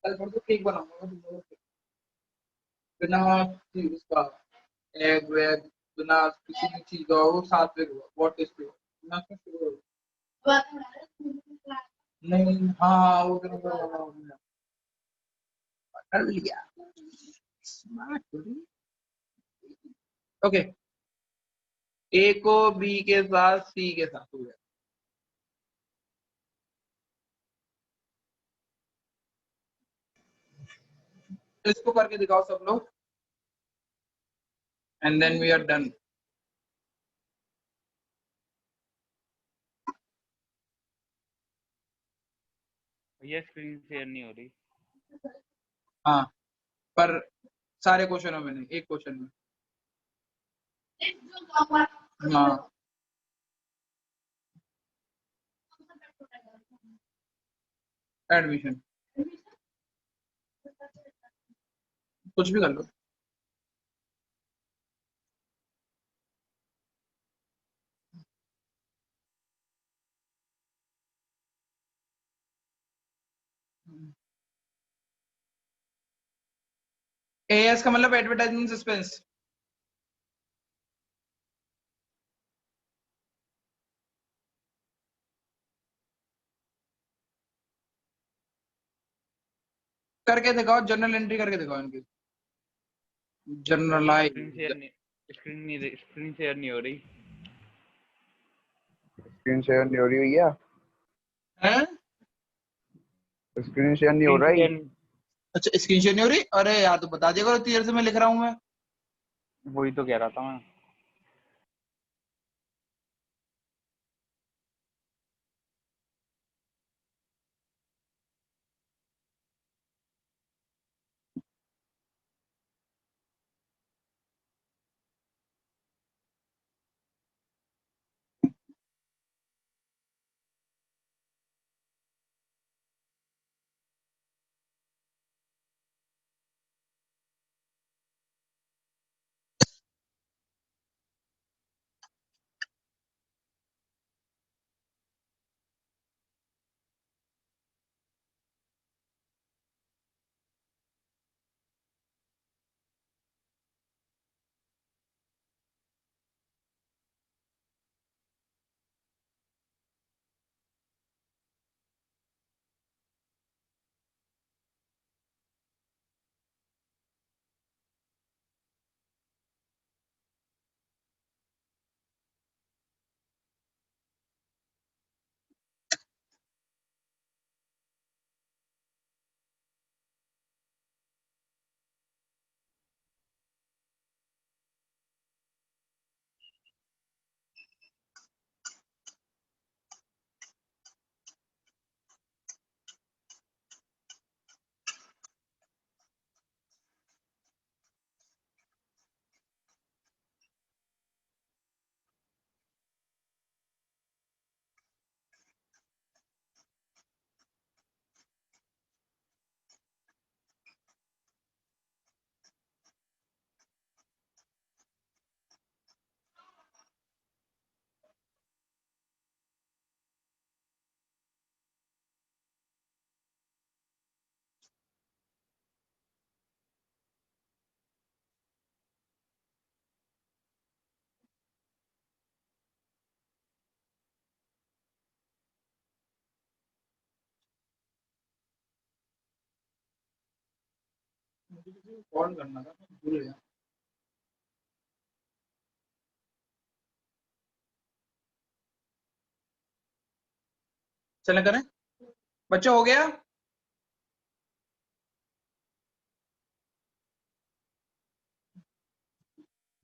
कल परसों केक बनाऊंगा तुम लोगों के, बिना उसका एग वैग, बिना किसी भी चीज का, वो साथ में हुआ बहुत टेस्टी हुआ, बिना उसमें शुगर हुआ। नहीं, हाँ वो दिन कर लिया। स्मार्ट। ओके, ए को बी के साथ सी के साथ हो गया। तो इसको करके दिखाओ सब लोग, and then we are done. भैया स्क्रीन शेयर नहीं हो रही। हाँ, पर सारे क्वेश्चनों में नहीं, एक क्वेश्चन में। हाँ, एडमिशन कुछ भी कर लो। एएस का मतलब एडवर्टाइजमेंट सस्पेंस। करके दिखाओ, जर्नल एंट्री करके दिखाओ इनकी, जर्नलाइज। स्क्रीन शेयर नहीं हो रही। स्क्रीन शेयर नहीं हो रही भैया, हैं? स्क्रीन शेयर नहीं हो रही। अच्छा, स्क्रीन शेयर नहीं हो रही? अरे यार तो बता दिया करो, क्लियर से मैं लिख रहा हूँ मैं। वही तो कह रहा था मैं। कॉल करना था, भूल गया। चलें करें, बच्चों हो गया?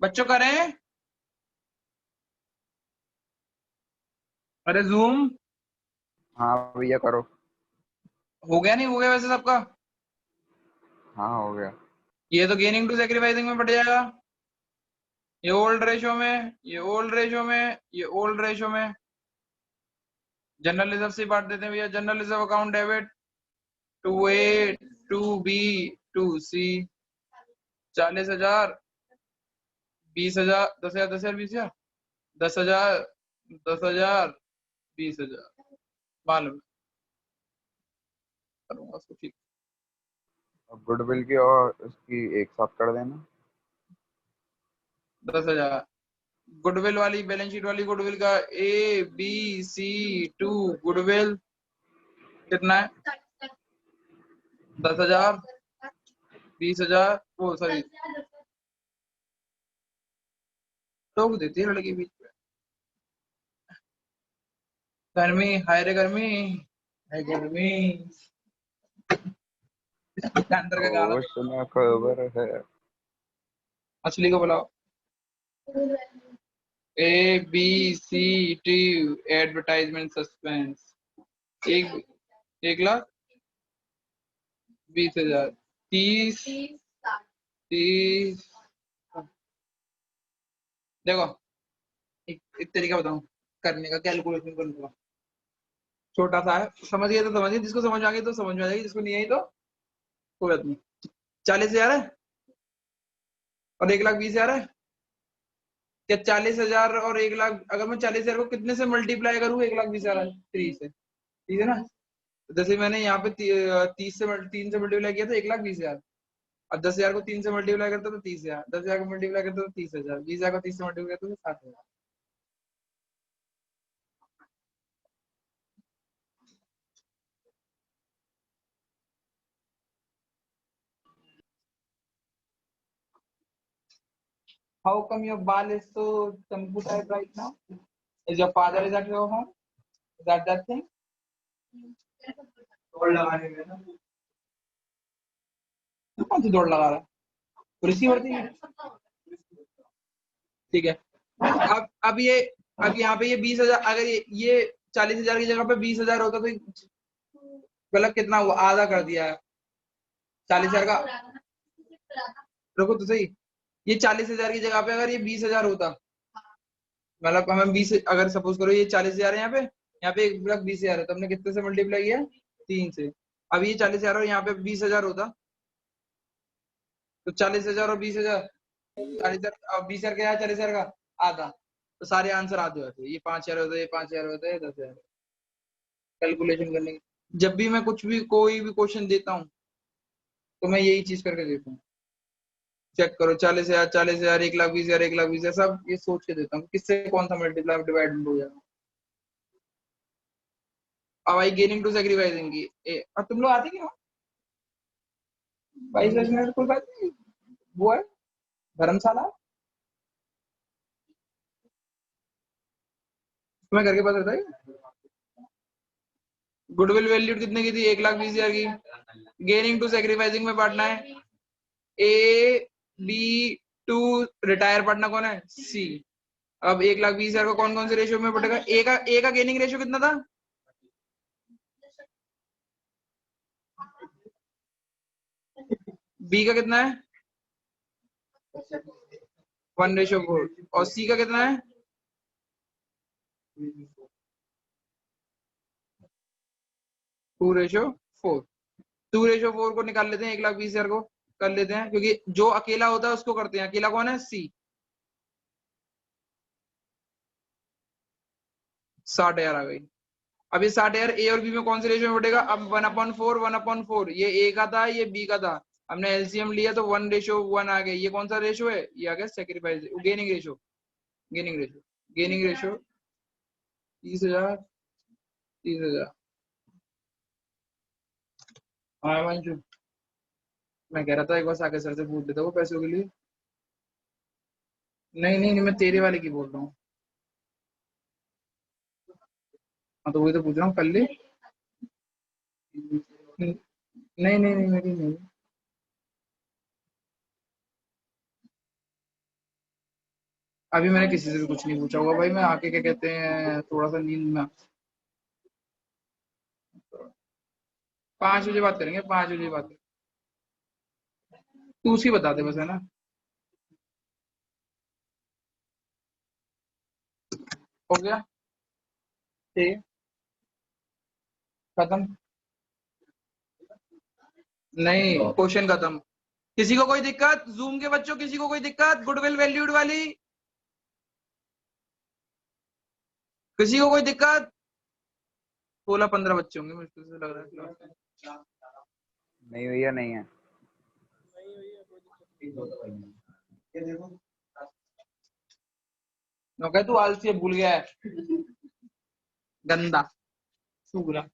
बच्चों करें? अरे जूम हाँ भैया करो। हो गया, नहीं हो गया वैसे सबका? हाँ हो गया। ये तो गेनिंग टू सेक्रीफाइसिंग में बढ़ जाएगा, ये ओल्ड रेशो में, ये ओल्ड रेशो में, ये ओल्ड रेशो में। जनरल रिजर्व से बांट देते हैं भैया, general reserve account debit to A to B to C. 40,000, 20,000, 10,000, 10,000, 20,000, 10,000, 10,000, 20,000। मालूम है, करूंगा उसको ठीक। और गुडविल की और उसकी एक साथ कर देना। 10,000 गुडविल वाली बैलेंस शीट वाली गुडविल का ABC2 गुडविल कितना है? 10,000 20,000 वो सॉरी टोक देती है लड़की बीच में। गर्मी हाय रे गर्मी है गर्मी अंदर का गाना ओ सुना खबर है। असली को बुलाओ ABC2 एडवर्टाइजमेंट सस्पेंस 1,20,000 30 30 देखो एक तरीका बताऊं करने का कैलकुलेशन करने का छोटा सा है समझ गए तो समझिए जिसको समझ आ गई तो समझ में आ जाएगी जिसको नहीं आई तो कोई बात नहीं 40,000 है और 1,20,000 है क्या 40,000 और 1,00,000 अगर मैं 40,000 को कितने से मल्टीप्लाई करूँ 1,20,000 3 से ठीक है ना जैसे मैंने यहाँ पे 30 से 3 से मल्टीप्लाई किया तो 1,20,000 और 10,000 को 3 से मल्टीप्लाई करता तो 30,000 10,000 को मल्टीप्लाई करता तो 30,000 20,000 को 30 से मल्टीप्लाई करता तो 60,000 How come your ball is so chunky type right now? Is your father is at your home? Is that thing? दौड़ लगाने में ना तू कौन सी दौड़ लगा रहा है रिसीवर थी ठीक है अब ये अब यहाँ पे ये 20,000 अगर ये 40,000 की जगह पे 20,000 होता तो गलत कितना हुआ आधा कर दिया है 40,000 का रुको तो सही ये 40,000 की जगह पे अगर ये 20,000 होता मतलब हमें 20 अगर सपोज करो ये 40,000 है यहाँ पे 1,20,000 है तो हमने कितने से मल्टीप्लाई किया 3 से अब ये 40,000 और यहाँ पे 20,000 होता तो 40,000 और 20,000 40,000 और 20,000 क्या है 40,000 का आधा तो सारे आंसर आधे होते हैं ये 5,000 होते हैं ये 5,000 होते हैं 10,000 कैलकुलेशन करने की जब भी मैं कुछ भी कोई भी क्वेश्चन देता हूँ तो मैं यही चीज करके देता हूँ चेक करो 40,000 40,000 1,20,000 1,20,000 सब ये सोच के देता हूँ किससे कौन सा मल्टीप्लाई डिवाइड हो जाएगा अब आई गेनिंग टू सेक्रीफाइसिंग की अब तुम लोग आते क्यों 22 मिनट कोई बात नहीं वो है धर्मशाला तुम्हें करके पता रहता है गुडविल वैल्यू कितने की थी 1,20,000 की गेनिंग टू सेक्रीफाइसिंग में बांटना है A B2 रिटायर पार्टनर कौन है C अब 1,20,000 को कौन कौन से रेशियो में बटेगा ए का गेनिंग रेशियो कितना था बी का कितना है 1:4 और सी का कितना है 2:4 2:4 को निकाल लेते हैं 1,20,000 को कर लेते हैं क्योंकि जो अकेला होता है उसको करते हैं अकेला कौन है सी 60,000 आ गई अब ये 60,000 ए और बी में कौन से रेशियो में बढ़ेगा अब 1/4 1/4 ये ए का था ये बी का था हमने एलसीएम लिया तो 1:1 आ गया ये कौन सा रेशियो है ये आ गया sacrifice gaining ratio gaining ratio gaining ratio 30,000 30,000 हाँ मंजू मैं कह रहा था एक बार साके सर से पूछ लेता वो पैसों के लिए नहीं मैं तेरे वाले की बोल रहा हूँ हाँ तो वही तो पूछ रहा हूँ कल ले नहीं मेरी नहीं अभी मैंने किसी से भी कुछ नहीं पूछा होगा भाई मैं आके क्या कहते हैं थोड़ा सा नींद में 5 बजे बात करेंगे 5 बजे बात करेंगे तू उसी बता दे बस है ना हो गया ठीक है खत्म नहीं क्वेश्चन खत्म किसी को कोई दिक्कत जूम के बच्चों किसी को कोई दिक्कत गुडविल वैल्यूड वाली किसी को कोई दिक्कत 16-15 बच्चे होंगे मुश्किल से लग रहा है नहीं भैया नहीं है कह तू आलसी है, भूल गया है, गंदा सूगरा।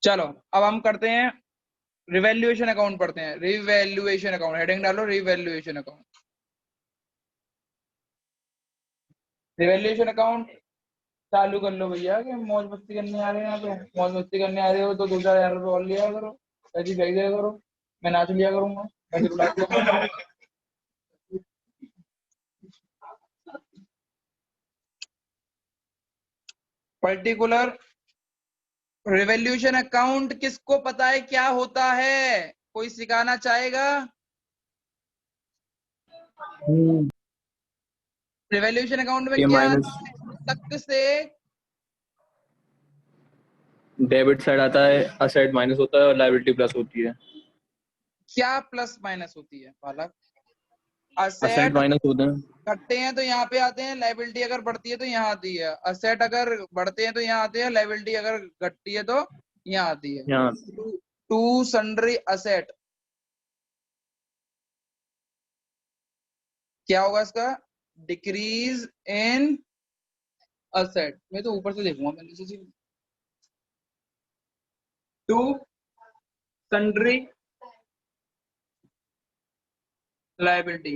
चलो अब हम करते हैं रिवैल्यूएशन अकाउंट पढ़ते हैं। रिवैल्यूएशन अकाउंट, हेडिंग डालो रिवैल्यूएशन अकाउंट। रिवैल्यूएशन अकाउंट चालू कर लो भैया, कि मौज मस्ती करने आ रहे हैं यहाँ पे। मौज मस्ती करने आ रहे हो तो 2-4 रुपये और लिया करो, पैसे भेज दिया करो, मैं नाच लिया करूंगा, पैसे बुला दिया करूंगा। पर्टिकुलर रिवैल्यूएशन अकाउंट किसको पता है क्या होता है? कोई सिखाना चाहेगा? रिवैल्यूएशन अकाउंट में क्या तक से डेबिट साइड आता है, असेट माइनस होता है और लायबिलिटी प्लस होती है। क्या प्लस माइनस होती है बालक? असेट असेट माइनस होते हैं। घटते हैं तो यहाँ पे आते हैं, लायबिलिटी अगर बढ़ती है तो यहाँ आती है। असेट अगर बढ़ते हैं तो यहाँ आते हैं, लायबिलिटी अगर घटती है तो यहाँ आती है। यहाँ टू सन्ड्री असेट क्या होगा इसका? Decrease in asset. मैं तो ऊपर से देखूंगा, मैं नीचे से। टू सन्ड्री लायबिलिटी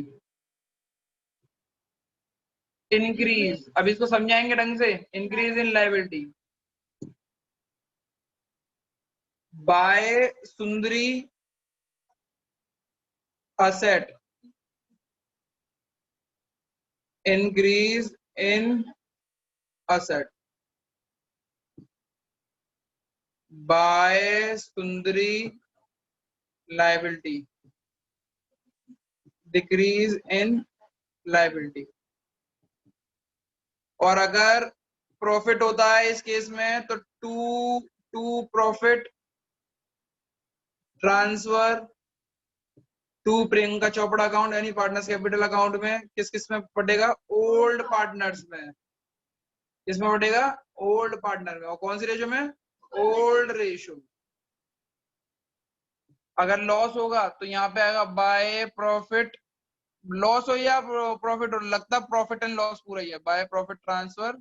इंक्रीज, अब इसको समझाएंगे ढंग से। Increase in liability by sundry asset, increase in asset by sundry liability, decrease in liability. और अगर प्रॉफिट होता है इस केस में तो to profit transfer to Priyanka Chopra account, यानी पार्टनर्स कैपिटल अकाउंट में किस किस में पड़ेगा? ओल्ड पार्टनर्स में। किसमें पड़ेगा? ओल्ड पार्टनर में। और कौन सी रेशो में? Old ratio. अगर लॉस होगा तो यहाँ पे आएगा बाय प्रॉफिट, लॉस हो या प्रॉफिट हो, लगता प्रॉफिट एंड लॉस पूरा ही है। By profit transfer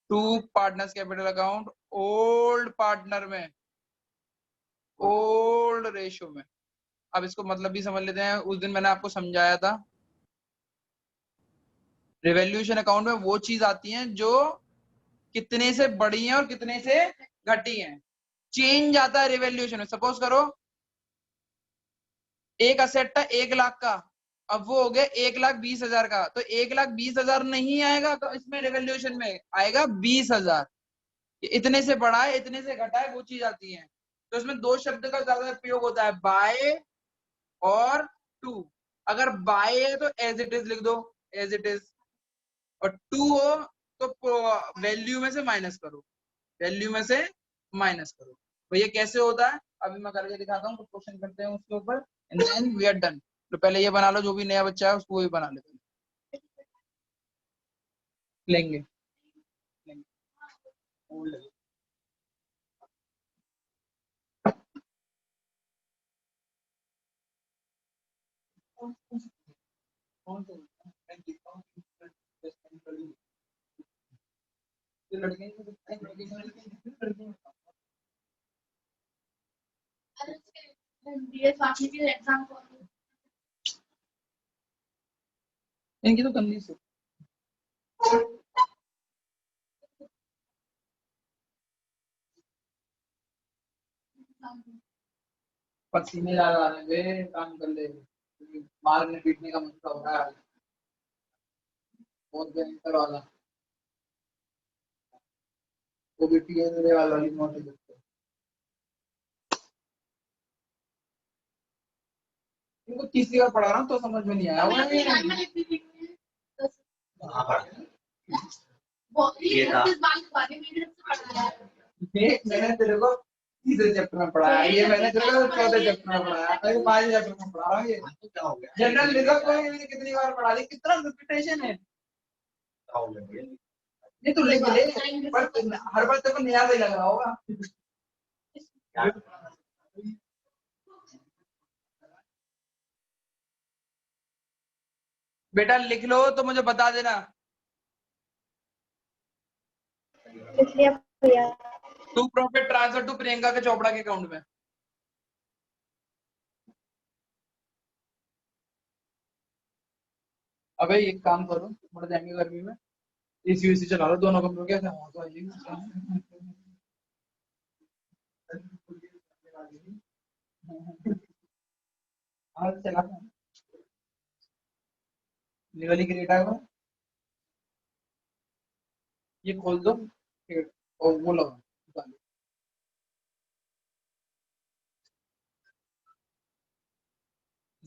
to partners capital account old partner में, ओल्ड रेशो में। अब इसको मतलब भी समझ लेते हैं। उस दिन मैंने आपको समझाया था, रिवैल्यूएशन अकाउंट में वो चीज आती है जो कितने से बढ़ी है और कितने से घटी है। चेंज आता है रिवैल्यूएशन में। सपोज करो एक असेट था 1 लाख का, अब वो हो गया 1,20,000 का, तो 1,20,000 नहीं आएगा इसमें, रिवैल्यूएशन में आएगा 20,000। इतने से बढ़ा है, इतने से घटा है, वो चीज आती है। तो इसमें दो शब्द का ज्यादा प्रयोग होता है, बाय और टू। अगर बाय है तो एज इट इज लिख दो, एज इट इज। और टू हो तो वैल्यू में से माइनस करो, वैल्यू में से माइनस करो। तो ये कैसे होता है अभी मैं करके दिखाता हूँ, कुछ क्वेश्चन करते हैं उसके ऊपर, and then we are done. तो पहले ये बना लो, जो भी नया बच्चा है उसको भी बना लेते लेंगे। इनकी तो गंदी से पसीने ज्यादा आ रहे हैं, काम कर ले, मारने पीटने का मसला हो रहा है बहुत भयंकर वाला। वो भी टीए वाला वाली मॉडल। इनको तीसरी बार पढ़ा रहा हूँ तो समझ में नहीं आया। मैंने तेरे को तीसरे चैप्टर में पढ़ाया, ये मैंने तेरे को चौथे चैप्टर में पढ़ाया, मैं 5 चैप्टर में पढ़ा रहा हूँ। ये जनरल रिजर्व को मैंने कितनी बार पढ़ा दी, कितना रिपीटेशन है। नहीं तो लिख ले, पर हर बार तेरे को नया भी लग रहा होगा। बेटा लिख लो तो मुझे बता देना। लिख लिया भैया। To profit transfer to Priyanka के चोपड़ा के अकाउंट में। अबे एक काम करो, मर जाएंगे गर्मी में, एसी वीसी चला लो दोनों कमरों के। हाँ चला निगली क्रिएटा को ये खोल दो और वो लो।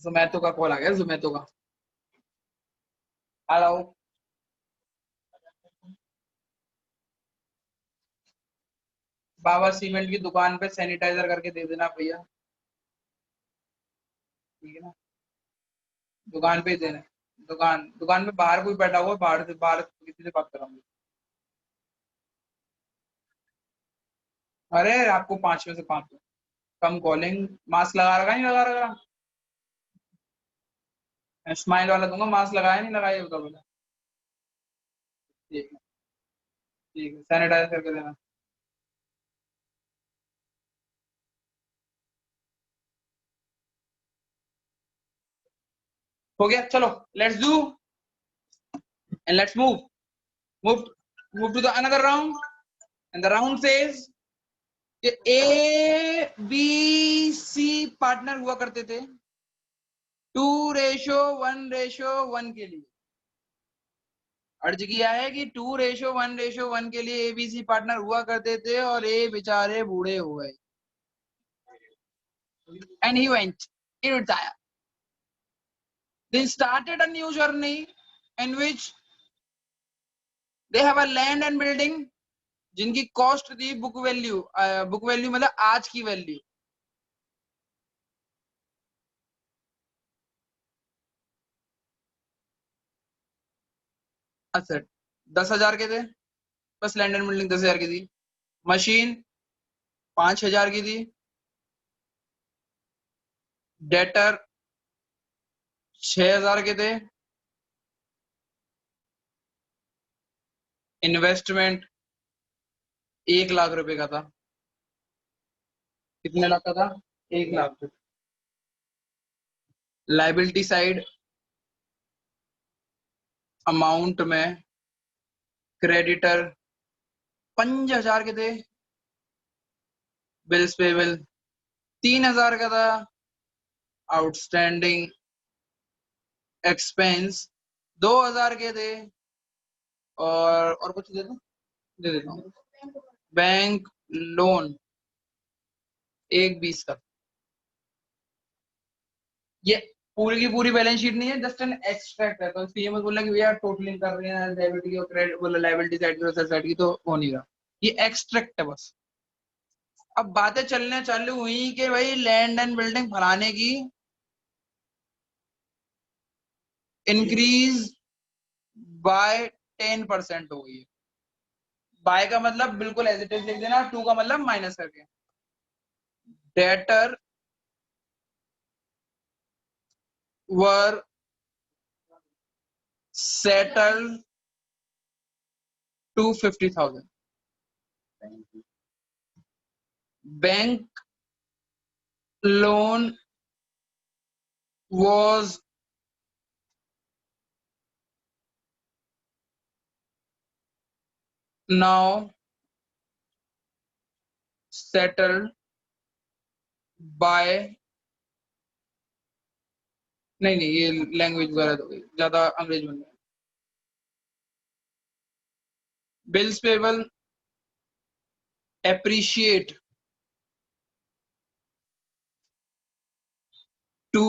जोमेटो का कॉल आ गया, जोमेटो का। हेलो बाबा सीमेंट की दुकान पे सैनिटाइजर करके दे देना भैया, ठीक है ना? दुकान पे ही देना। दुकान में बाहर कोई बैठा हुआ है, बाहर किसी से बात कर रहा हूँ। अरे आपको 5 में से 5 कम कॉलिंग। मास्क लगा रखा नहीं लगा रखा? स्माइल वाला दूंगा, मास्क लगाया नहीं लगाया होगा बोला। ठीक है ठीक है, सैनिटाइज करके देना। हो गया, चलो let's do and let's move to the another round and the round says कि ए बी सी पार्टनर हुआ करते थे 2:1:1 के लिए। अर्ज किया है कि 2:1:1 के लिए एबीसी पार्टनर हुआ करते थे और ये बेचारे बूढ़े हो गए। And he went, he retired. They started a new journey in which they have a land and building जिनकी कॉस्ट थी बुक वैल्यू मतलब आज की वैल्यू। अच्छा 10,000 के थे, बस लैंड एंड बिल्डिंग 10,000 की थी। मशीन 5,000 की थी। डेटर 6,000 के थे। इन्वेस्टमेंट 1,00,000 रुपए का था। कितने लाख का था? 1,00,000। लाइबिलिटी साइड अमाउंट में क्रेडिटर 5,000 के थे। बिल्स पेबल 3,000 का था। आउटस्टैंडिंग एक्सपेंस 2,000 के थे। और कुछ दे दो, दे देता हूँ। बैंक लोन 1,20 का। ये पूरी की पूरी बैलेंस शीट नहीं है, जस्ट एन एक्सट्रैक्ट है। तो इसलिए मैं बोला कि भैया टोटलिंग कर रहे हैं डेबिट और क्रेडिट, बोला लायबिलिटी साइड की और साइड की, तो हो नहीं रहा। ये एक्सट्रैक्ट है बस। अब बातें चलने चालू हुई कि भाई लैंड एंड बिल्डिंग फलाने की इंक्रीज बाय 10% हो गई है। बाय का मतलब बिल्कुल एज इट इज लिख देना, 2 का मतलब माइनस करके। Debtor were settled to 50,000. Bank loan was now settled by नहीं ये लैंग्वेज गलत हो गई, ज्यादा अंग्रेज बन गया। Bills payable appreciate to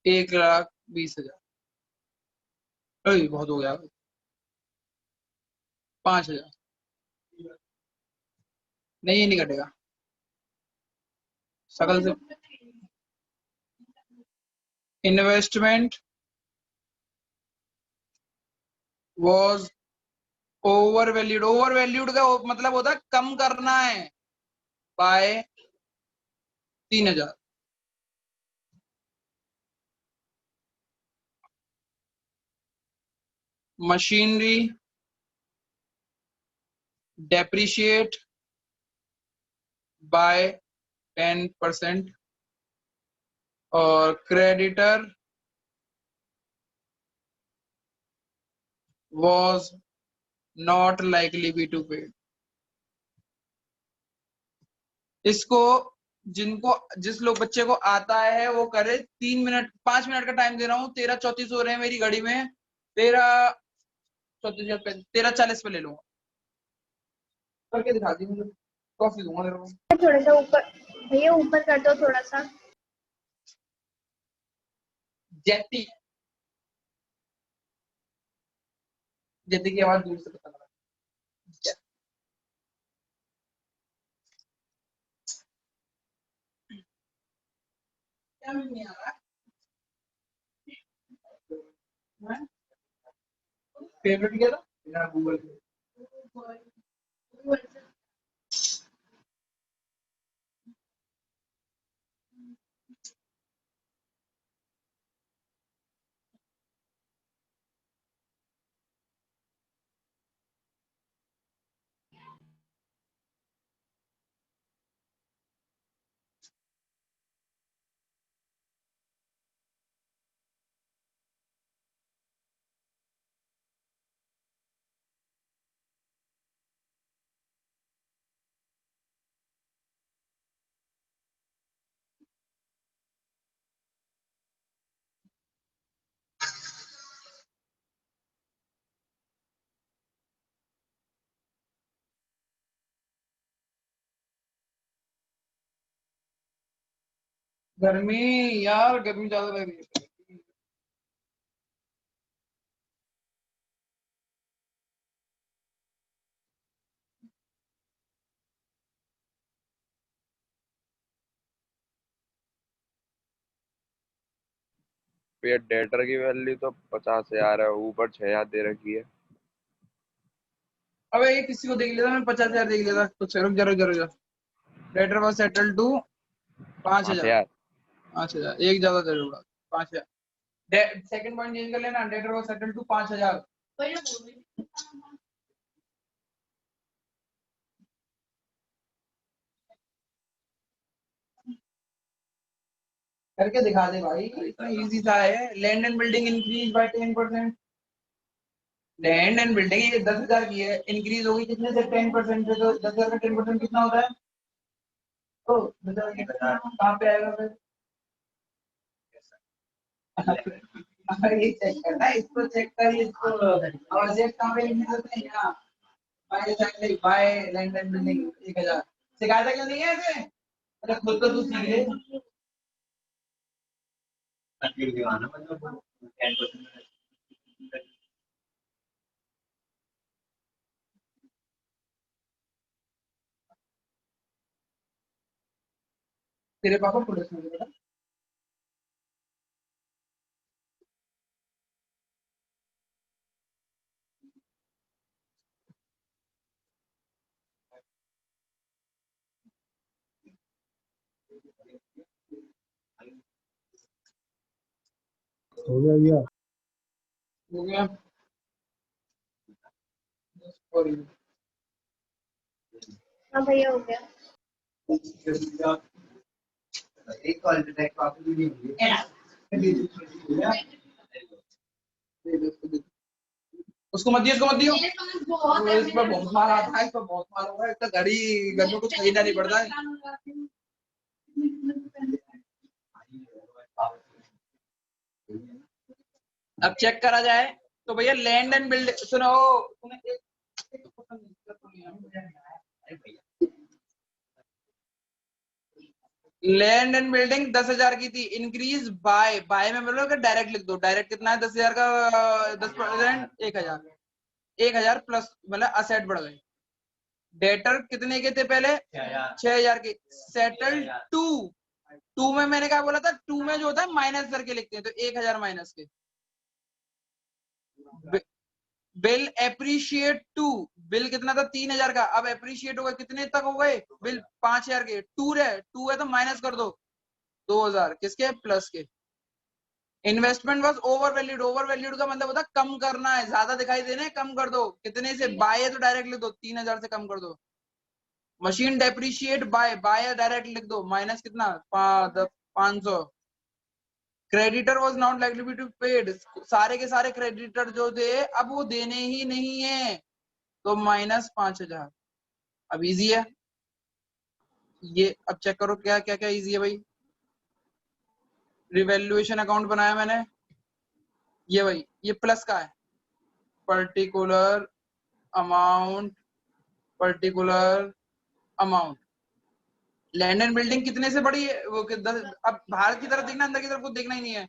1,20,000। बहुत हो गया। 5,000 नहीं, ये नहीं कटेगा सकल से। इन्वेस्टमेंट was ओवरवैल्यूड का मतलब होता है कम करना है बाय 3,000। मशीनरी डेप्रिशिएट बाय 10% और creditor was not likely be to pay। इसको जिस लोग बच्चे को आता है वो करे 3 मिनट 5 मिनट का टाइम दे रहा हूँ। 13:34 हो रहे हैं मेरी घड़ी में, 13:40 पे ले लूंगा, करके दिखा दी मुझे, कॉफी दूंगा तेरे को। थोड़ा सा ऊपर भैया, ऊपर कर दो थोड़ा सा। जेती जेती की आवाज दूर से पता लगा। क्या नहीं आ रहा फेवरेट क्या था मेरा? गूगल गर्मी यार, गर्मी ज्यादा लग रही है। ये डेटर की वैल्यू तो 50,000 है, ऊपर 6,000 दे रखी है। अबे ये किसी को देख लेता, मैं 50,000 देख लेता। कुछ रुक जा। Letter was settle to 5,000। 5,000 एक ज्यादा दे दूंगा। 5,000 सेकंड पॉइंट चेंज कर लेना। Letter was settle to 5,000। करके दिखा दे भाई, इतना इजी था है। Land and building increase by 10%। Land and building ये 10,000 की है, इंक्रीज होगी कितने से? 10% से। तो 10,000 का 10% कितना होता है? तो 10,000 कहाँ पे आएगा फिर? ये चेक करना है, इसको चेक कर, इसको और चेक कहाँ पे लिखने देते हैं? यहाँ बाय लैंड एंड बिल्डिंग 1,000। सिखाया क्यों नहीं है ऐसे? अरे खुद तो तू सीख ले। तेरे पापा पुलिस में थे? हो गया भैया? हो गया। सॉरी। हाँ भैया हो गया। एक कॉल पे टैग आप भी नहीं उसको मत दियो, उसको मत दियो। इस पर बहुत मार आता है, इस पर बहुत मार हुआ है। इतना घर में कुछ खरीदना नहीं पड़ता है। अब चेक करा जाए तो भैया लैंड एंड बिल्डिंग सुनो। लैंड एंड बिल्डिंग 10,000 की थी, इंक्रीज बाय में मतलब डायरेक्ट लिख दो। डायरेक्ट कितना है? 10,000 का 10%, 1,000। 1,000 प्लस मतलब असेट बढ़ गए। डेटर कितने के थे पहले? 6,000 के। सेटल टू में मैंने क्या बोला था? टू में जो होता है माइनस करके लिखते हैं, तो 1,000 माइनस के। बिल एप्रिशिएट टू, बिल कितना था? 3,000 का। अब एप्रिशिएट होगा कितने तक हो गए? बिल 5,000 के। टू है तो माइनस कर दो 2,000 किसके? प्लस के। Investment was over valued. Over valued का मतलब होता है कम करना है, ज्यादा दिखाई दे रहे हैं कम कर दो। कितने से? बाय है तो डायरेक्ट लिख दो, 3000 से कम कर दो। Machine depreciate by, by direct लिख दो, माइनस कितना? 500। Creditor was not likely to be paid, सारे के सारे क्रेडिटर जो थे अब वो देने ही नहीं है, तो माइनस 5000। अब इजी है ये, अब चेक करो क्या क्या क्या इजी है भाई। रिवैल्यूएशन अकाउंट बनाया मैंने, ये भाई ये प्लस का है, particular amount, particular amount. Land and building कितने से बड़ी है? वो अब बाहर की तरफ देखना, अंदर की तरफ कुछ देखना ही नहीं है।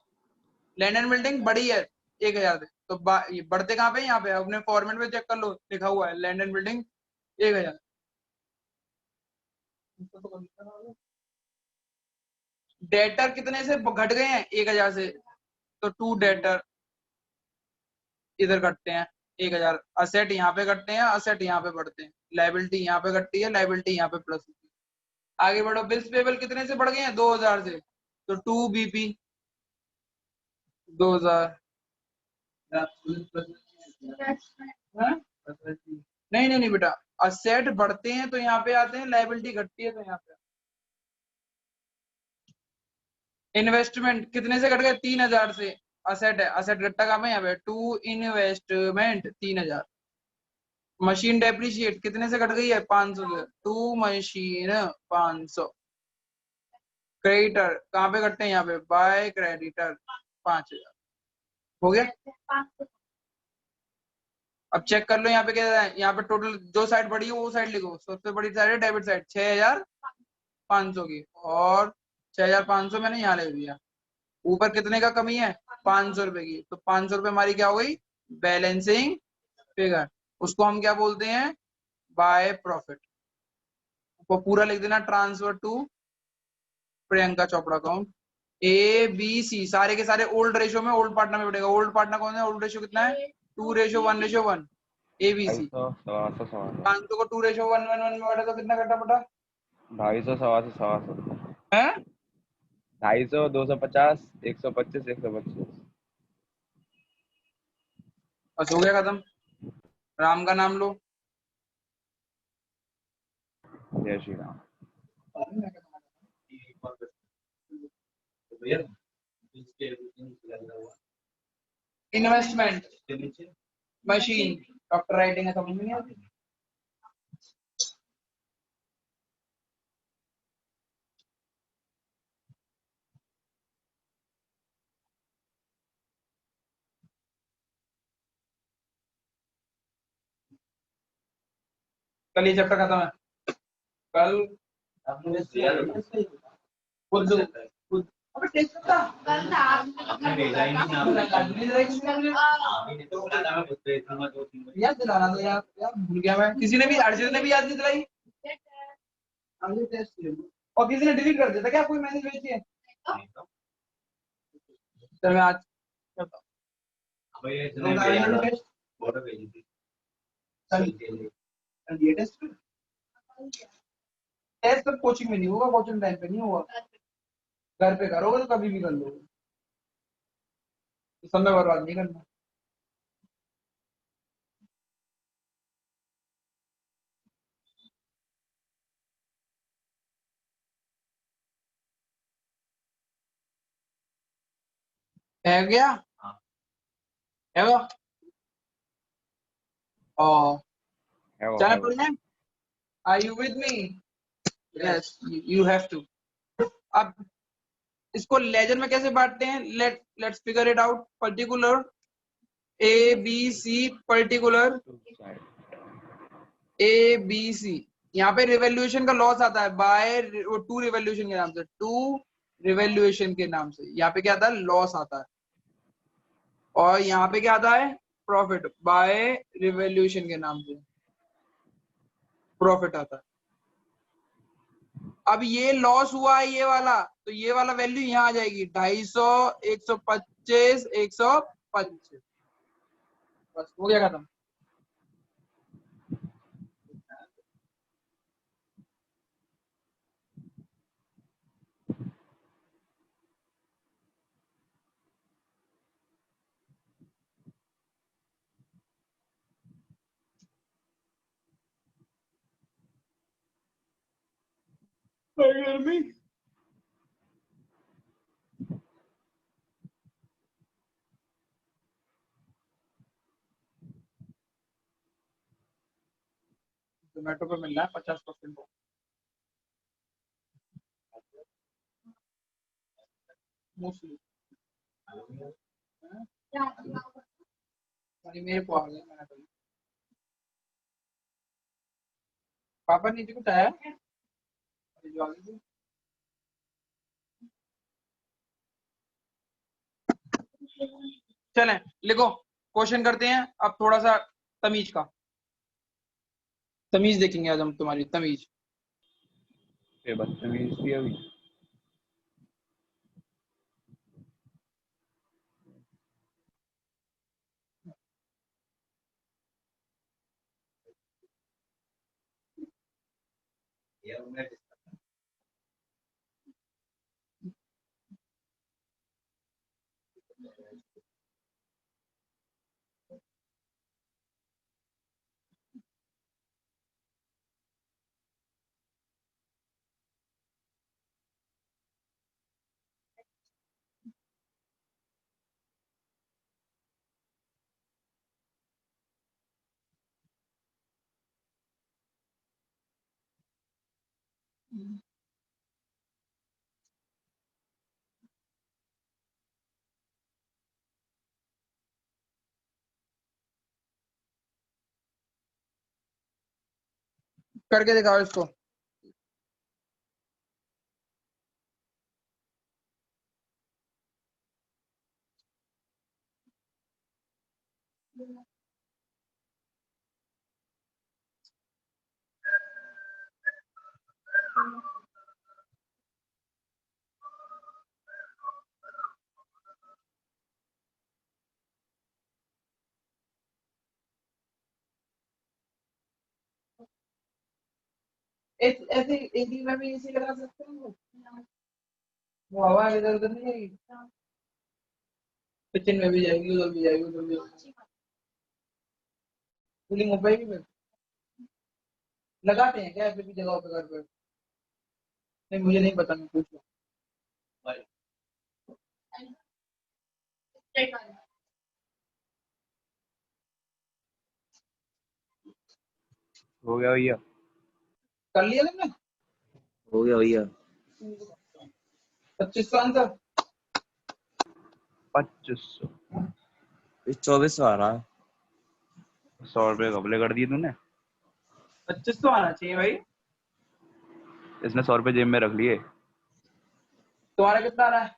लैंड एंड बिल्डिंग बड़ी है 1000 से, तो ये बढ़ते कहाँ पे? यहाँ पे अपने फॉर्मेट में चेक कर लो, लिखा हुआ है लैंड एंड बिल्डिंग 1000। डेटर कितने से घट गए हैं? 1000 से, तो 2 डेटर इधर घटते हैं 1000। असेट यहाँ पे घटते हैं, असेट यहाँ पे बढ़ते हैं। लाइबिलिटी यहाँ पे घटती है, लाइबिलिटी यहाँ पे प्लस होती है। आगे बढ़ो। बिल्स पेबल कितने से बढ़ गए हैं? 2000 से, तो 2 बीपी 2000। नहीं नहीं नहीं बेटा, असेट बढ़ते हैं तो यहाँ पे आते हैं, लाइबिलिटी घटती है तो यहाँ पे। इन्वेस्टमेंट कितने से घट गए? 3000 से। असेट है, असेट घटता कहाँ पे? यहाँ पे। To investment 3000। मशीन डेप्रिशिएट कितने से घट गई है? 500 से। To machine 500। क्रेडिटर कहाँ पे घटते हैं? यहाँ पे, बाय क्रेडिटर 5000। हो गया। अब चेक कर लो यहाँ पे क्या है। यहाँ पे टोटल जो साइड बढ़ी है वो साइड लिखो। सबसे बड़ी साइड है डेबिट साइड 6500 की, और 6500 मैंने यहाँ लिख दिया। ऊपर कितने का कमी है? 500 रुपए की, तो 500 रुपए हमारी क्या हो गई? Balancing figure. उसको हम क्या बोलते हैं? By profit. वो पूरा लिख देना, transfer to Priyanka Chopra account. A B C सारे के सारे ओल्ड रेशियो में, ओल्ड पार्टनर में बढ़ेगा। ओल्ड पार्टनर कौन है? ओल्ड रेशियो कितना है? 2:1:1। ए बी सी 500 को 2:1:1 में बढ़ा तो कितना घटा बेटा? 250, 250, है 250, 250, 125, 125। बस हो गया खत्म। राम का नाम लो। जय Shri Ram. Investment machine, doctor writing है, समझ में नहीं आती। कल ये चैप्टर खत्म है। कल खुद खुद अबे टेस्ट करता कल था आपने भेजा ही नहीं नाम याद दिलाना तो यार, भूल गया मैं। किसी ने भी, अर्जित ने भी याद नहीं दिलाई। हमने टेस्ट और किसी ने डिलीट कर दिया था क्या? कोई मैसेज भेजी है? चल मैं आज करता हूं। फोटो भेजी थी। चल ये टेस्ट टेस्ट तो कोचिंग में नहीं होगा, कोचिंग टाइम पे नहीं होगा। घर पे करोगे तो कभी भी कर लोगे, समय बर्बाद नहीं करना। है क्या? है वो? ओ चलो पढ़ने। Are you with me? Yes, you have to. अब इसको लेजर में कैसे बांटते हैं? Let's figure it out. Particular A B C, particular A B C. यहाँ पे रिवैल्यूएशन का लॉस आता है बाय टू रिवैल्यूएशन के नाम से, टू रिवैल्यूएशन के नाम से। यहाँ पे क्या आता है? लॉस आता है। और यहाँ पे क्या आता है? प्रॉफिट बाय रिवैल्यूएशन के नाम से प्रॉफिट आता है। अब ये लॉस हुआ है ये वाला, तो ये वाला वैल्यू यहाँ आ जाएगी 250, 125, 125। बस हो गया खत्म। गर्मी जोमेटो पे मिल रहा है 50% को मोस्टली मेरे को आ गया मैंने तो पापा नीचे कुछ आया जो आ गई चलें लिखो क्वेश्चन करते हैं अब थोड़ा सा तमीज का तमीज देखेंगे आज हम तुम्हारी तमीज ये बदतमीज थी अभी। करके दिखाओ इसको ऐसे एक दिन में भी इसी लगा सकते हो वो हवा इधर उधर नहीं जाएगी किचन में भी जाएगी उधर भी जाएगी उधर भी जाएगी कूलिंग हो पाएगी फिर लगाते हैं क्या ऐसे भी जगह पे घर पे नहीं मुझे नहीं पता मैं पूछ हो गया भैया। कर लिया तुमने हो गया भैया 2500 आंसर 2500 2400 आ रहा है 100 रुपए कपड़े कर दिए तूने। 2500 आना चाहिए भाई इसने 100 रुपए जेब में रख लिए। तुम्हारा कितना आ रहा है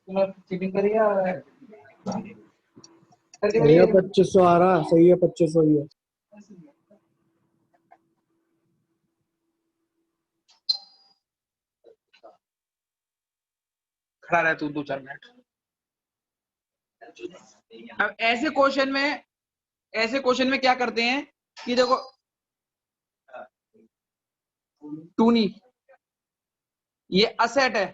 तुमने चीटिंग करी है करके भैया देखिए। 2500 आ रहा सही है 2500 ही है खड़ा रहे तू 2-4 मिनट अब ऐसे क्वेश्चन में क्या करते हैं कि देखो टूनी ये असेट है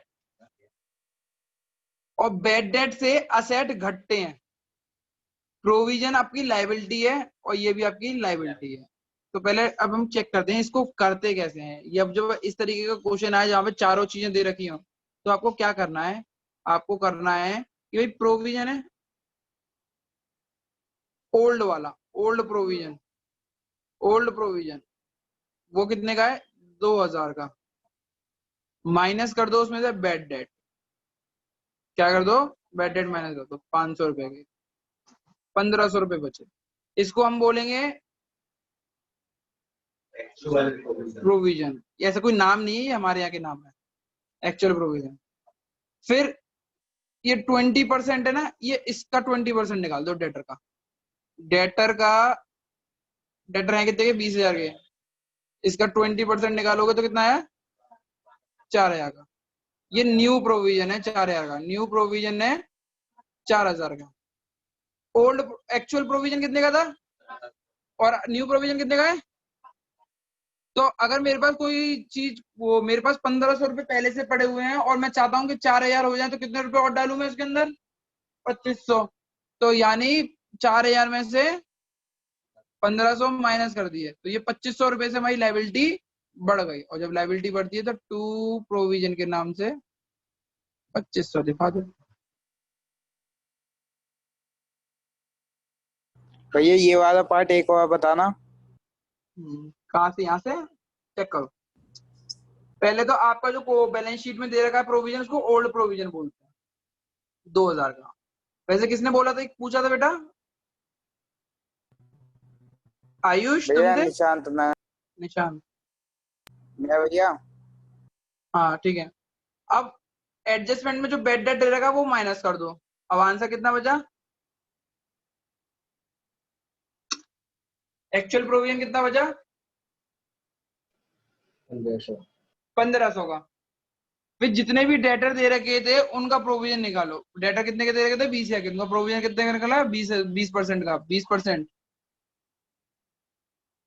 और बैड डेट से असेट घटते हैं प्रोविजन आपकी लायबिलिटी है और ये भी आपकी लायबिलिटी है तो पहले अब हम चेक करते हैं इसको करते कैसे हैं ये अब जब इस तरीके का क्वेश्चन आए जहां पे चारों चीजें दे रखी हो तो आपको क्या करना है आपको करना है कि भाई प्रोविजन है ओल्ड वाला ओल्ड प्रोविजन वो कितने का है 2000 का माइनस कर दो उसमें से बैड डेट क्या कर दो बैड डेट माइनस कर दो 500 रुपए के 1500 रुपए बचे इसको हम बोलेंगे प्रोविजन ऐसा कोई नाम नहीं है हमारे यहाँ के नाम है एक्चुअल प्रोविजन फिर ये 20% है ना ये इसका 20% निकाल दो डेटर है कितने के 20,000 के इसका 20% निकालोगे तो कितना है 4,000 का ये न्यू प्रोविजन है 4,000 का न्यू प्रोविजन है 4,000 का ओल्ड एक्चुअल प्रोविजन कितने का था और न्यू प्रोविजन कितने का है तो अगर मेरे पास कोई चीज वो मेरे पास 1500 रुपए पहले से पड़े हुए हैं और मैं चाहता हूँ कि 4,000 हो जाए तो कितने रुपए और डालू मैं इसके अंदर 2500 तो यानी 4,000 में से 1500 माइनस कर दिए तो ये 2500 रुपए से हमारी लायबिलिटी बढ़ गई, और जब लाइबिलिटी बढ़ती है तो टू प्रोविजन के नाम से 2500 दिखा दो। भैया ये वाला पार्ट एक और बताना। कहाँ से? यहाँ से चेक करो। पहले तो आपका जो बैलेंस शीट में दे रखा है प्रोविजन, उसको ओल्ड प्रोविजन बोलते हैं, 2000 का। वैसे किसने बोला था, पूछा था बेटा? आयुष भैया तुम थे? निशांत मैं निशांत। भैया। हाँ ठीक है। अब एडजस्टमेंट में जो बेड डेट दे रखा है वो माइनस कर दो। अब आंसर कितना बचा? एक्चुअल प्रोविजन कितना बचा? 1500 का। फिर जितने भी डेटर दे रखे थे उनका प्रोविजन निकालो। डेटर कितने के दे रखे थे? 20 के। उनका प्रोविजन कितने का निकला? 20% का।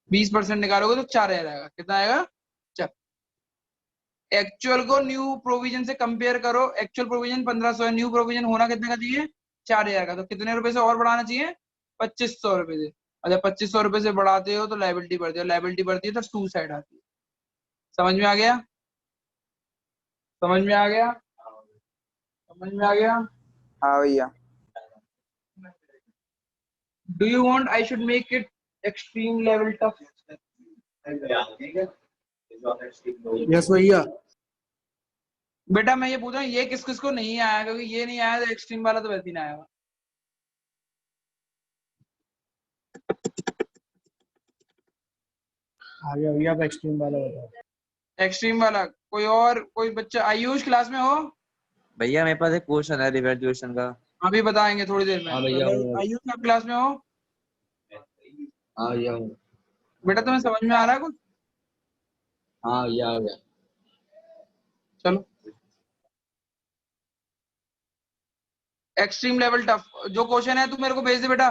20% निकालोगे तो 4000 आएगा। कितना आएगा? 4। एक्चुअल को न्यू प्रोविजन से कंपेयर करो। एक्चुअल प्रोविजन 1500 है, न्यू प्रोविजन होना कितने का चाहिए? 4000 का। तो कितने रुपए से और बढ़ाना चाहिए? 2500 रुपए से। और जब 2500 रुपए से बढ़ाते हो तो लाइबिलिटी बढ़ती है, लाइबिलिटी बढ़ती है तो टू साइड आती है। समझ में आ गया? समझ में आ गया? समझ में आ गया? हाँ भैया। Do you want I should make it extreme level tough? Yes भैया। बेटा मैं ये पूछ रहा हूँ, ये किस किस को नहीं आया? क्योंकि ये नहीं आया तो एक्सट्रीम वाला तो वैसे ही नहीं आएगा। आ गया भैया, आप एक्सट्रीम वाला बताओ। एक्सट्रीम वाला कोई और, कोई बच्चा आयुष क्लास में हो? भैया मेरे पास एक क्वेश्चन है रिवैल्यूएशन का। अभी बताएंगे थोड़ी देर में। हाँ भैया। आयुष आप क्लास में हो? हाँ भैया। बेटा तुम्हें समझ में आ रहा है कुछ? हाँ भैया आ गया। चलो एक्सट्रीम लेवल टफ जो क्वेश्चन है तू मेरे को भेज दे बेटा।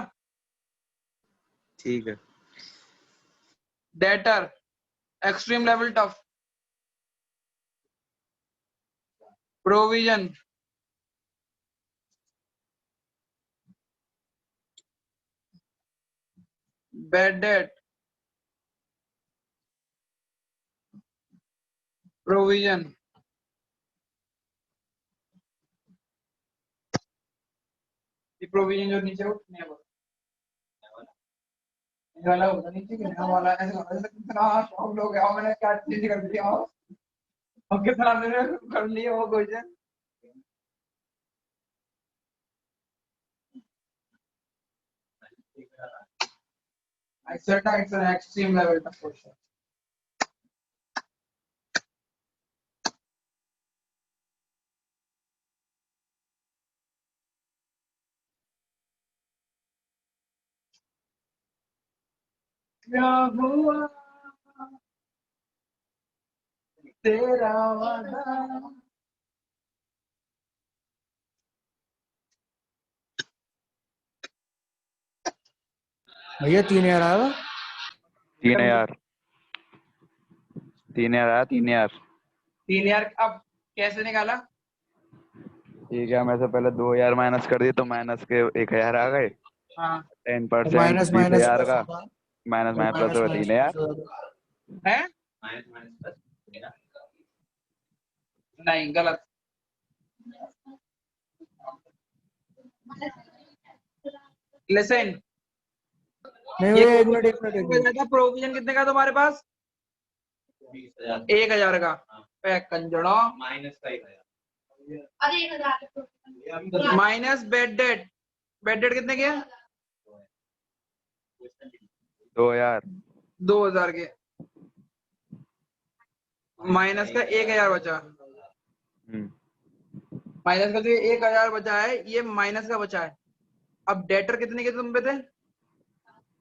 ठीक है। Debtor extreme level tough provision bad debt provision provision जो नीचे वाला होता नीचे गिरने वाला ऐसा कितना शौक लोग हैं, मैंने क्या चेंज कर दिया और कितना मैंने कर लिया वो question. I said that it's an extreme level of question. क्या हुआ तेरा वादा? भैया 3000 आया। 3000 आया 3000। 3000 अब कैसे निकाला? ठीक है, मैं से पहले 2000 माइनस कर दिए तो माइनस के 1000 आ गए। हाँ 10% माइनस माइनस 20,000 का माइनस माइनस प्लस होगा 3000। है नहीं गलत। लिसन नहीं भैया, एक मिनट। प्रोविजन कितने का तुम्हारे पास? 1000 का। कंजड़ो minus bad debt. Bad debt कितने के? 2000 के। माइनस का 1000 बचा। माइनस का जो 1000 बचा है ये माइनस का बचा है। अब डेटर कितने के तुम पे थे?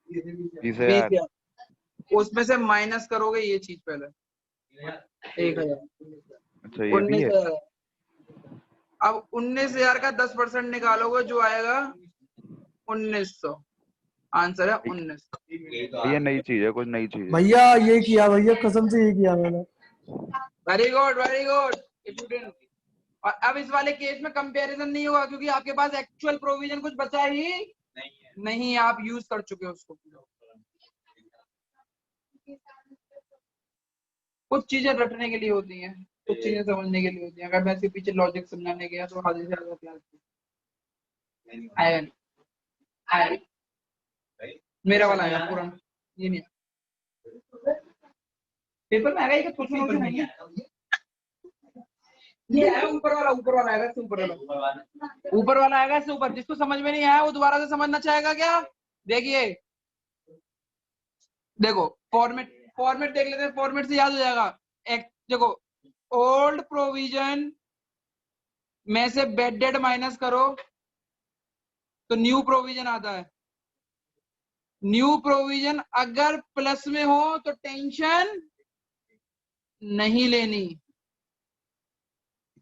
20,000। उसमें से माइनस करोगे ये चीज पहले 1000। अच्छा ये भी है। 19,000। अब 19,000 का 10% निकालोगे जो आएगा 1900। आंसर है 1900। ये नई चीज है, कुछ नई चीज है। भैया ये किया भैया, कसम से ये किया मैंने। Very good very good. और अब इस वाले केस में कंपैरिजन नहीं होगा क्योंकि आपके पास एक्चुअल प्रोविजन कुछ बचा ही नहीं, आप यूज कर चुके हो उसको। कुछ चीजें रटने के लिए होती हैं, कुछ चीजें समझने के लिए होती हैं। अगर मैं इसके पीछे लॉजिक समझाने गया तो आधे से ज्यादा क्लास आएगा नहीं, आएगा मेरा वाला आएगा पूरा, ये नहीं पेपर में आएगा। ये कुछ नहीं है, ये है ऊपर वाला आएगा, इससे ऊपर वाला आएगा, इससे ऊपर। जिसको समझ में नहीं आया वो दोबारा से समझना चाहेगा क्या? देखिए देखो फॉर्मेट देख लेते हैं, फॉर्मेट से याद हो जाएगा। एक देखो, ओल्ड प्रोविजन में से बेड डेड माइनस करो तो न्यू प्रोविजन आता है। न्यू प्रोविजन अगर प्लस में हो तो टेंशन नहीं लेनी,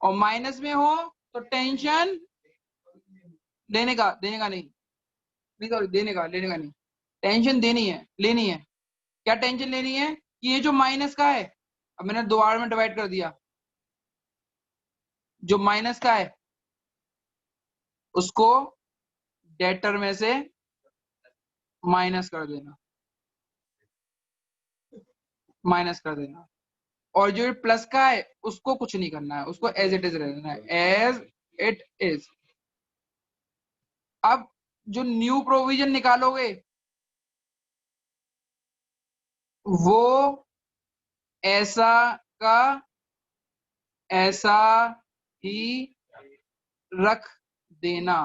और माइनस में हो तो टेंशन देने का नहीं सॉरी लेने का नहीं, टेंशन देनी है, लेनी है। क्या टेंशन लेनी है कि ये जो माइनस का है, अब मैंने दो बार में डिवाइड कर दिया, जो माइनस का है उसको डेटर में से माइनस कर देना, और जो प्लस का है उसको कुछ नहीं करना है, उसको एज इट इज रहना है, एज इट इज। अब जो न्यू प्रोविजन निकालोगे वो ऐसा का ऐसा ही रख देना,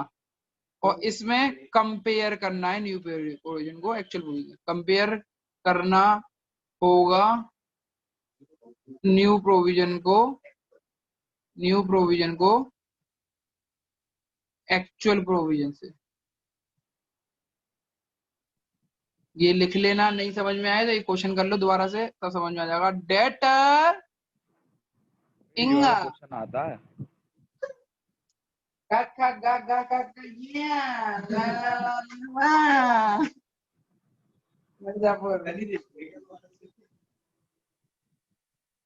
और इसमें कंपेयर करना है न्यू प्रोविजन को एक्चुअल प्रोविजन, कंपेयर करना होगा न्यू प्रोविजन को एक्चुअल प्रोविजन से। ये लिख लेना, नहीं समझ में आए तो ये क्वेश्चन कर लो दोबारा से, तो समझ में आ जाएगा। डेटर इंगा क्वेश्चन आता है। मिर्जापुर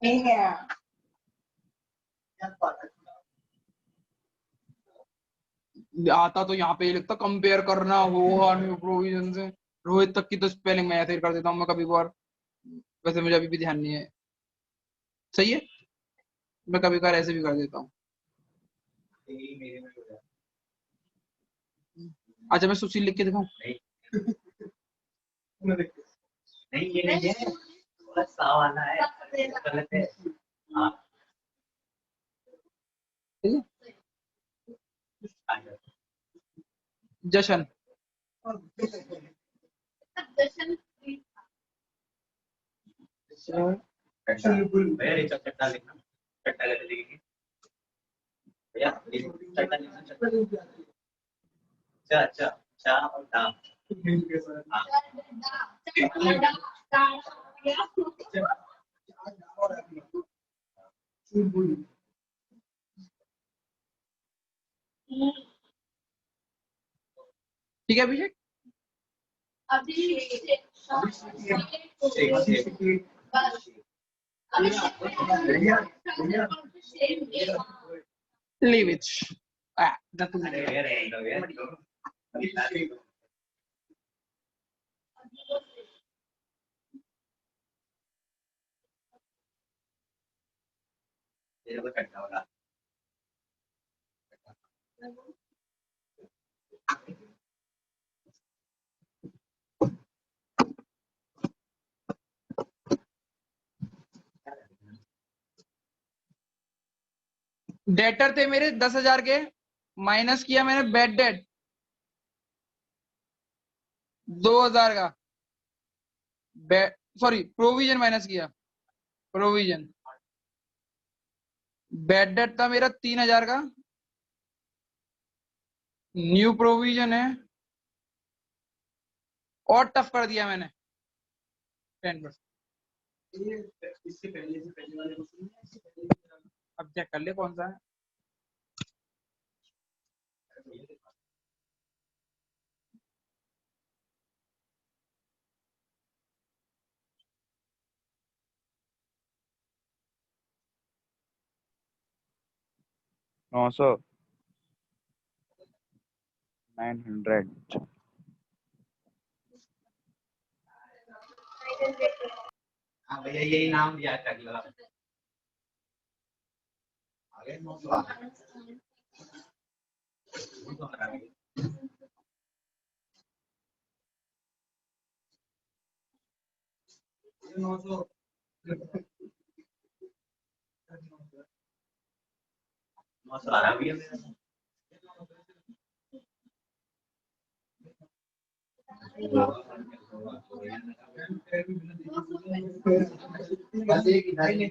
इंगा आता तो यहाँ पे लिखता कंपेयर करना होगा न्यू प्रोविजन से। रोहित तक की तो स्पेलिंग मैं ऐसे ही कर देता हूँ मैं कभी कभार, वैसे मुझे अभी भी ध्यान नहीं है, सही है, मैं कभी कभार ऐसे भी कर देता हूँ। अच्छा मैं सुशील लिख के दिखाऊं? नहीं ये नहीं है, बस सा वाला है, गलत है। हाँ जशन भैया रिचा चट्टा लिखना, चट्टा कैसे लिखेंगे भैया? चट्टा लिखना, चट्टा। अच्छा चा और दा। हाँ। ठीक है अभिषेक। Leave it. That's डेटर थे मेरे 10,000 के, माइनस किया मैंने बेड डेट 2,000 का, सॉरी प्रोविजन माइनस किया, प्रोविजन बेड डेट था मेरा 3,000 का, न्यू प्रोविजन है और टफ कर दिया मैंने 10%। अब चेक कर ले कौन सा है। नौ सौ 900 हाँ भैया यही नाम दिया था अगला आगे 900 आ गए। वो तो हरा गया। 900 900 आ रहा भैया मेरा बस एक इधर ही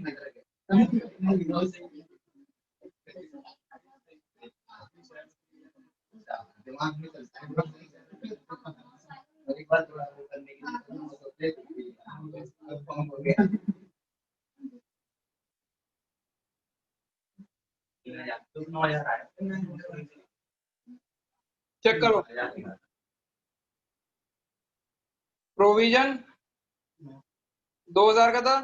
दिमाग में चलता है एक बार थोड़ा वो करने के लिए सोचते कंफर्म हो गया 9,000 आया चेक करो प्रोविजन 2000 का था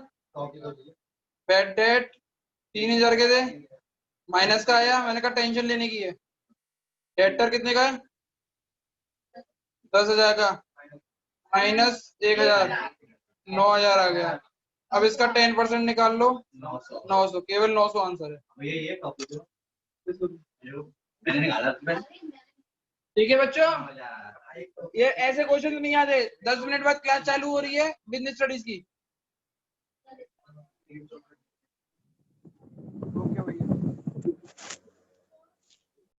बैड डेट 3000 के थे माइनस का आया मैंने कहा टेंशन लेने की है डेटर कितने का है 10,000 का माइनस 1000 9,000 आ गया अब इसका 10% निकाल लो 900 केवल 900 आंसर है भैया ये टॉपिक मैंने निकाला था ठीक है बच्चों ये ऐसे क्वेश्चन नहीं आते 10 मिनट बाद क्लास चालू हो रही है बिजनेस स्टडीज की